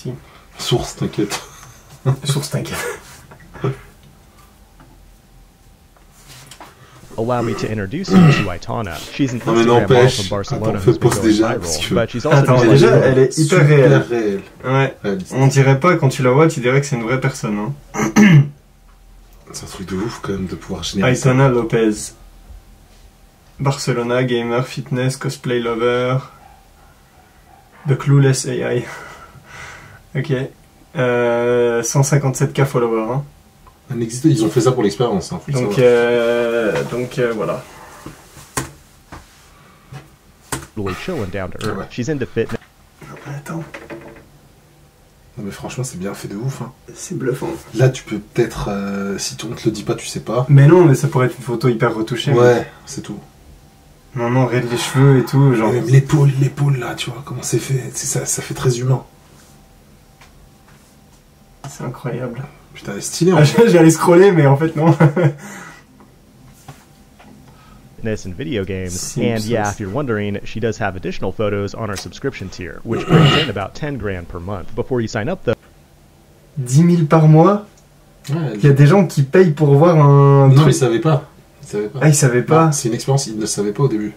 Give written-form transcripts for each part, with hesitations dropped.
aussi. Source, t'inquiète. Source, t'inquiète. Allow me to introduce you to Aitana. She's an Instagram model from Barcelona who's been going viral, but she's also Attends, déjà, elle est hyper réelle. Ouais. Réaliste. On dirait pas, quand tu la vois, tu dirais que c'est une vraie personne. Hein. C'est un truc de ouf quand même de pouvoir générer Aitana Lopez. Barcelona, gamer, fitness, cosplay lover. The Clueless AI. Ok. 157K followers. Hein. Elle existe, ils ont fait ça pour l'expérience. Hein, Donc voilà. really chill and down to earth. She's into fitness. Attends. Non mais franchement c'est bien fait de ouf. Hein. C'est bluffant. Là tu peux peut-être, si on te le dit pas, tu sais pas. Mais non, mais ça pourrait être une photo hyper retouchée. Ouais, mais... c'est tout. Non, regarde les cheveux et tout. Genre... Même l'épaule là, tu vois, comment c'est fait. Ça fait très humain. C'est incroyable. Putain, elle est stylée en fait. J'allais scroller, mais en fait non. And video games. And yeah, if you're wondering, she does have additional photos on our subscription tier, which brings in about 10 grand per month. Before you sign up though... 10 000 par mois. Ouais, il y a des gens qui payent pour voir un... Non, ils savaient pas. Ah, ils savaient pas. C'est une expérience, ils ne le savaient pas au début.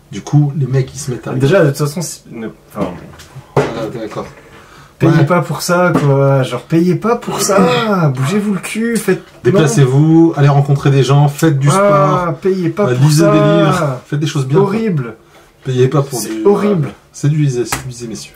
Du coup, les mecs, ils se mettent à... Déjà, de toute façon... Enfin... Ah, d'accord. Payez pas pour ça, quoi. Genre, payez pas pour ça. Bougez-vous le cul, faites... Déplacez-vous, allez rencontrer des gens, faites du sport. Payez pas pour lisez ça. des livres, faites des choses bien. Horrible. Payez pas pour C'est horrible. Séduisez, messieurs.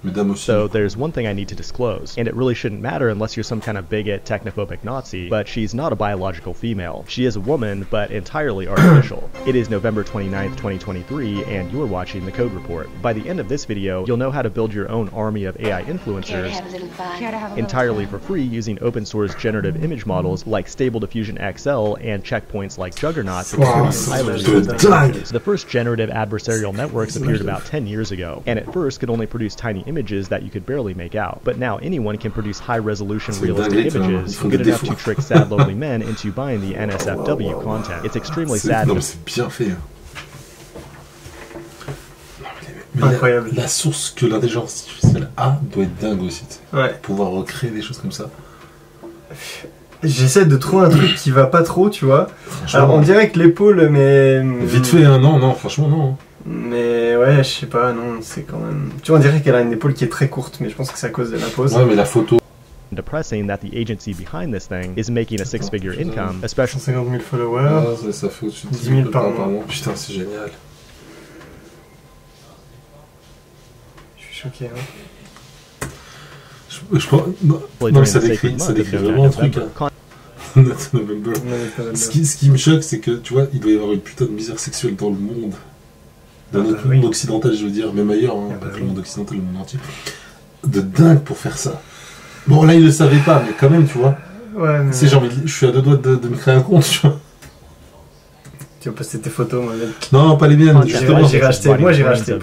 Mesdames aussi. So there's one thing I need to disclose, and it really shouldn't matter unless you're some kind of bigot, technophobic Nazi, but she's not a biological female. She is a woman, but entirely artificial. It is November 29th, 2023, and you're watching The Code Report. By the end of this video, you'll know how to build your own army of AI influencers entirely for free using open source generative image models like Stable Diffusion XL and checkpoints like Juggernauts. The first generative adversarial networks appeared about 10 years ago, and at first could only produce tiny images that you could barely make out. But now anyone can produce high-resolution realistic images good enough to trick sad lonely men into buying the NSFW content. It's extremely sad. Non mais c'est bien fait. Mais incroyable. La source que l'intelligence artificielle a doit être dingue aussi. Ouais. Pouvoir recréer des choses comme ça. J'essaie de trouver un truc qui va pas trop, tu vois. Alors on dirait que l'épaule, mais... Vite fait, hein, non, franchement non. Mais ouais, je sais pas, non, c'est quand même... Tu vois, on dirait qu'elle a une épaule qui est très courte, mais je pense que c'est à cause de la pose. Ouais, mais la photo... Depressing that the agency behind this thing is making a six-figure income, especially... 150 000 followers, ah, ça fait au-dessus de 10 000 par mois. Putain, c'est génial. Je suis choqué, hein. Je pense... Non, ça décrit vraiment un truc, hein. Ce qui me choque, c'est que, tu vois, il doit y avoir une putain de misère sexuelle dans le monde. Dans notre monde occidental, je veux dire, même ailleurs, hein, pas que le monde occidental, le monde entier. De dingue pour faire ça. Bon, là, il le savait pas, mais quand même, tu vois. Ouais, mais... C'est genre, je suis à deux doigts de me créer un compte, tu vois. Tu vas poster tes photos, moi, mec. Non, pas les miennes, justement. J'ai racheté, moi j'ai racheté.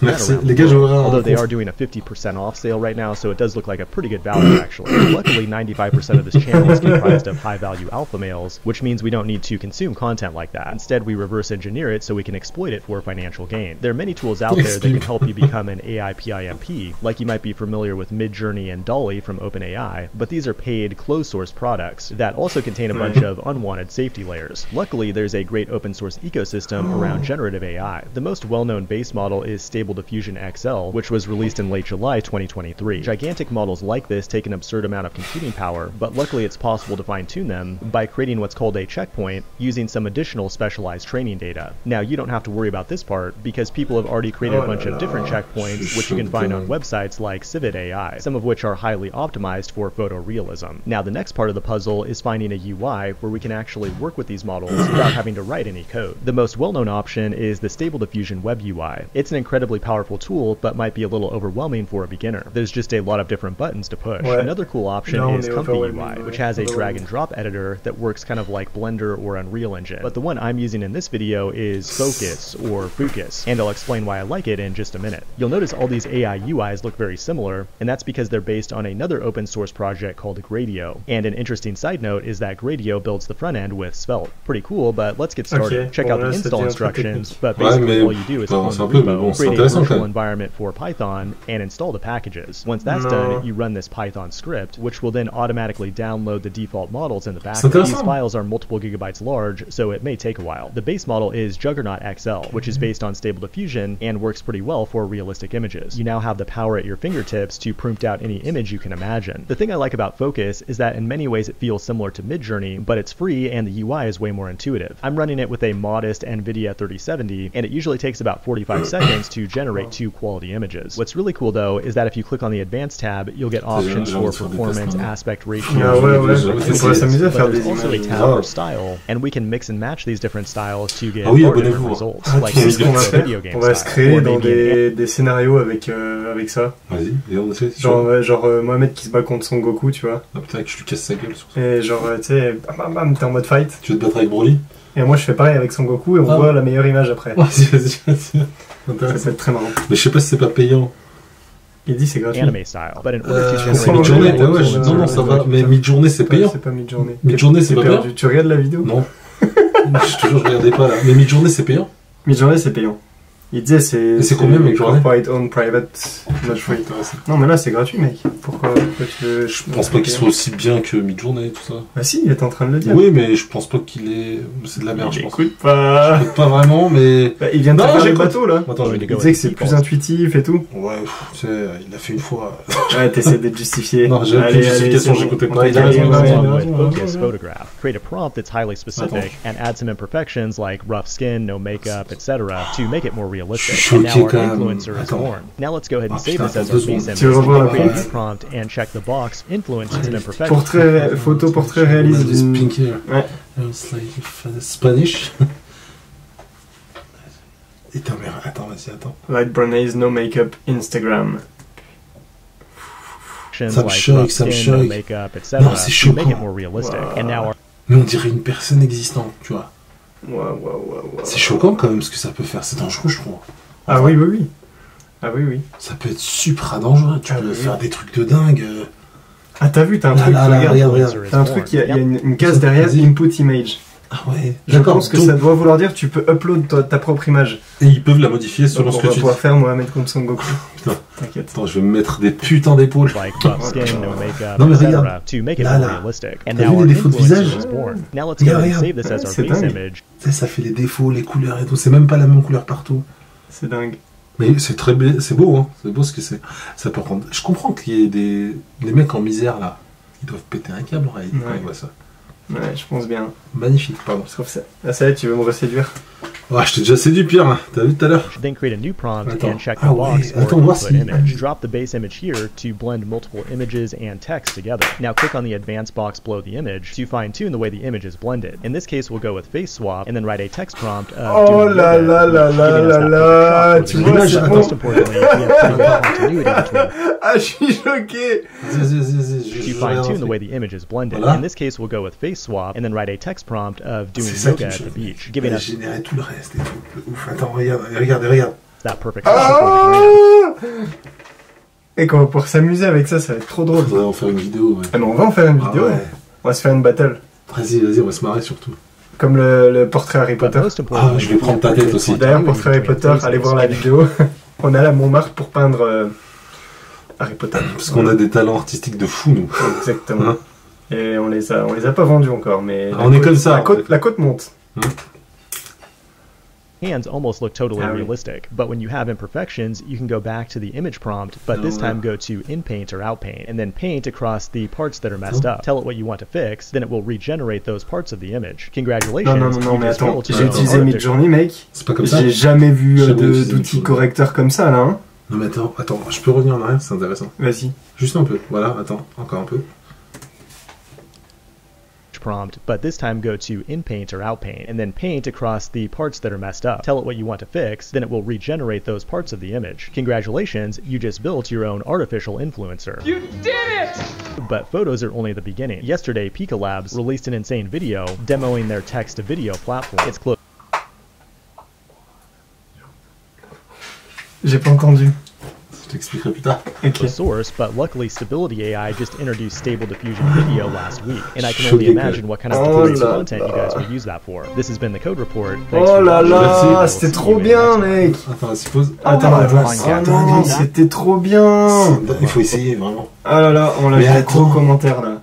Merci. Les gars, j'aurais un... Although they are doing a 50% off sale right now, so it does look like a pretty good value, actually. Luckily, 95% of this channel is comprised of high-value alpha males, which means we don't need to consume content like that. Instead, we reverse engineer it so we can exploit it for financial gain. There are many tools out there that can help you become an AI PIMP, like you might be familiar with Midjourney and Dolly from OpenAI, but these are paid, closed-source products that also contain a bunch of unwanted safety layers. Luckily, there's a great open source ecosystem around generative AI. The most well-known base model is Stable Diffusion XL, which was released in late July 2023. Gigantic models like this take an absurd amount of computing power, but luckily it's possible to fine-tune them by creating what's called a checkpoint using some additional specialized training data. Now, you don't have to worry about this part because people have already created a bunch of different checkpoints which you can find on websites like Civet AI, some of which are highly optimized for photorealism. Now, the next part of the puzzle is finding a UI where we can actually work with these models without having to write any code. The most well-known option is the Stable Diffusion Web UI. It's an incredibly powerful tool, but might be a little overwhelming for a beginner. There's just a lot of different buttons to push. Another cool option is Comfy UI, which has a drag-and-drop editor that works kind of like Blender or Unreal Engine. But the one I'm using in this video is Focus, or Focus, and I'll explain why I like it in just a minute. You'll notice all these AI UIs look very similar, and that's because they're based on another open-source project called Gradio. And an interesting side note is that Gradio builds the front end with Svelte. Pretty cool, but let's get started. Check out the install instructions, but basically all you do is clone the repo, create a virtual environment for Python, and install the packages. Once that's done, you run this Python script, which will then automatically download the default models in the backend. These files are multiple gigabytes large, so it may take a while. The base model is Juggernaut XL, which is based on Stable Diffusion and works pretty well for realistic images. You now have the power at your fingertips to prompt out any image you can imagine. The thing I like about Focus is that in many ways it feels similar to Midjourney, but it's free and the UI is way more intuitive. I'm running it with a modest NVIDIA 3070, and it usually takes about 45 seconds to generate 2 quality images. What's really cool though is that if you click on the Advanced tab, you'll get options for performance, aspect ratio, but there's also a tab for style, and we can mix and match these different styles to get different results. Like on va se créer dans des scénarios avec ça. Vas-y, et on essaie. Genre Mohamed qui se bat contre Son Goku, tu vois. Ah putain, que je lui casse sa gueule sur ça. Et genre, tu sais, bam bam, t'es en mode fight. Tu veux te battre avec Broly? Et moi je fais pareil avec Son Goku et on voit la meilleure image après. Vas-y. Ça peut être très marrant. Mais je sais pas si c'est pas payant. Il dit c'est gratuit. Anime style, but in order to Midjourney, non, ça va. Mais Midjourney c'est payant. C'est pas Midjourney. Midjourney c'est pas payant. Tu regardes la vidéo? Non. Je regardais pas là. Mais Midjourney c'est payant? Midjourney c'est payant. Il disait c'est combien Midjourney? Corporate owned private, not free. Non mais là c'est gratuit mec. Pourquoi tu veux... Je pense pas qu'il soit aussi bien que Midjourney et tout ça. Bah si, il est en train de le dire. Oui mais je pense pas qu'il est... C'est de la merde je pense. Écoute pas... Pas vraiment mais... Bah, il vient de faire le bateau là. Attends, il disait que c'est plus intuitif et tout. Ouais, tu sais, il l'a fait une fois. Ouais, t'essaies d'être justifié. Non, j'ai aucune justification, j'écoutais pas. Il a raison. Focus photograph. Create a prompt that's highly specific and add some imperfections like rough skin, no makeup, etc. to make it more realistic. And now our influencer is born. Now let's go ahead and save this as our base image. Create a new prompt and check the box. Influence is an imperfection. Photo portrait réaliste d'une... Ouais. Spanish. Attends, vas-y, attends. Light brown eyes, no makeup, Instagram. Ça me choque. Non, c'est choquant. Mais on dirait une personne existante, tu vois. C'est choquant quand même ce que ça peut faire, c'est dangereux je crois. Ah oui. Ah oui. Ça peut être super dangereux, tu peux faire des trucs de dingue. Ah t'as vu, t'as un truc, regarde. T'as un truc, il y a une case derrière, input image. Ah ouais. Je pense que ça doit vouloir dire tu peux upload ta propre image. Et ils peuvent la modifier selon ce que tu dis. On va pouvoir faire Mohamed contre Son Goku. Putain, t'inquiète. Attends, je vais me mettre des putains d'épaules. Non mais regarde. Là. T'as vu les défauts de visage? Regarde. C'est dingue. Ça fait les défauts, les couleurs et tout. C'est même pas la même couleur partout. C'est dingue. Mais c'est très c'est beau, hein. C'est beau ce que c'est. Ça peut prendre. Je comprends qu'il y ait des mecs en misère là. Ils doivent péter un câble quand ils voient ça. Ouais, je pense bien. Magnifique, pardon. Je trouve ça. Ah, ça y est, tu veux me reséduire? Ah, je t'ai déjà séduit, Pierre, là. T'as vu tout à l'heure? Then create a new prompt and check the box for input image. Drop the base image here to blend multiple images and text together. Now click on the advanced box below the image to fine-tune the way the image is blended. In this case, we'll go with face swap and then write a text prompt of oh la la la la la la. Tu vois, most importantly, we have continuity between. Ah, je suis choqué. To fine-tune the way the image is blended. In this case, we'll go with face swap and then write a text prompt of doing yoga at the beach, giving us tout le reste et tout. Ouf, attends, regarde. That perfect. Et quand pour s'amuser avec ça, ça va être trop drôle. On va en faire une vidéo. Ouais. Ah mais on va en faire une vidéo. Ouais. On va se faire une battle. Vas-y, on va se marrer surtout. Comme le portrait Harry Potter. Ah, je vais prendre ta tête aussi. D'ailleurs, portrait Harry Potter, allez voir la vidéo. On a la Montmartre pour peindre Harry Potter. Parce qu'on a des talents artistiques de fou, nous. Exactement. Hein? Et on les a pas vendus encore, mais on est comme ça. La côte monte. Hands almost look totally realistic, but when you have imperfections, you can go back to the image prompt, but this time go to in paint or out paint, and then paint across the parts that are messed up. Tell it what you want to fix, then it will regenerate those parts of the image. Congratulations. Non, mais attends, j'ai utilisé Midjourney, mec. C'est pas comme ça. J'ai jamais vu d'outils correcteurs comme ça, là. Hein. Non mais attends, je peux revenir en arrière, c'est intéressant. Vas-y. Juste un peu, voilà, attends, encore un peu. Prompt, but this time go to in paint or out paint, and then paint across the parts that are messed up. Tell it what you want to fix, then it will regenerate those parts of the image. Congratulations, you just built your own artificial influencer. You did it! But photos are only the beginning. Yesterday, Pika Labs released an insane video demoing their text-to-video platform. It's close. J'ai pas entendu. t'expliquerai plus tard. The source, but luckily Stability AI just introduced Stable Diffusion Video last week, and I can only imagine what kind of performance content you guys will use that for. This has been the Code Report. Thanks Oh là for watching. là, c'était trop bien, mec. Attends, suppose. Attends, oh non, c'était trop bien. Il faut essayer, vraiment. Ah là là, on l'a fait trop de commentaires là.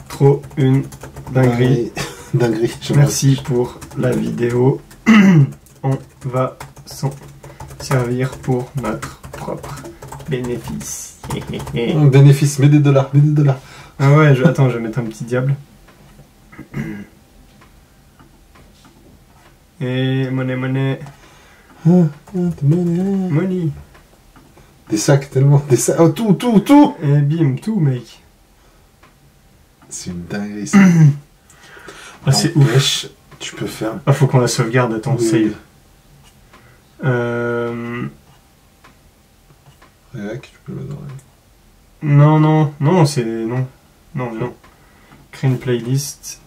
Trop une dinguerie. Dinguerie. Merci pour la vidéo. On va s'en servir pour notre propre bénéfice. Bénéfice, mets des dollars, mets des dollars. Ah ouais, attends, je vais mettre un petit diable. Et monnaie. Money. Des sacs, tellement. Des sacs. Oh, tout. Et bim, tout, mec. C'est une dinguerie, ça. Ah, c'est ouf. Tu peux faire. Ah, faut qu'on la sauvegarde, attends, save. Réac, tu peux le mettre dans Non, c'est. Non. Créer une playlist.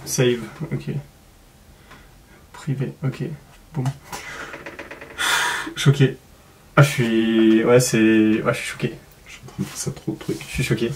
Save, ok. Privé, ok. Boum. Choqué. Ah, je suis. Ouais, je suis choqué. Je suis en train de faire ça trop de trucs. Je suis choqué.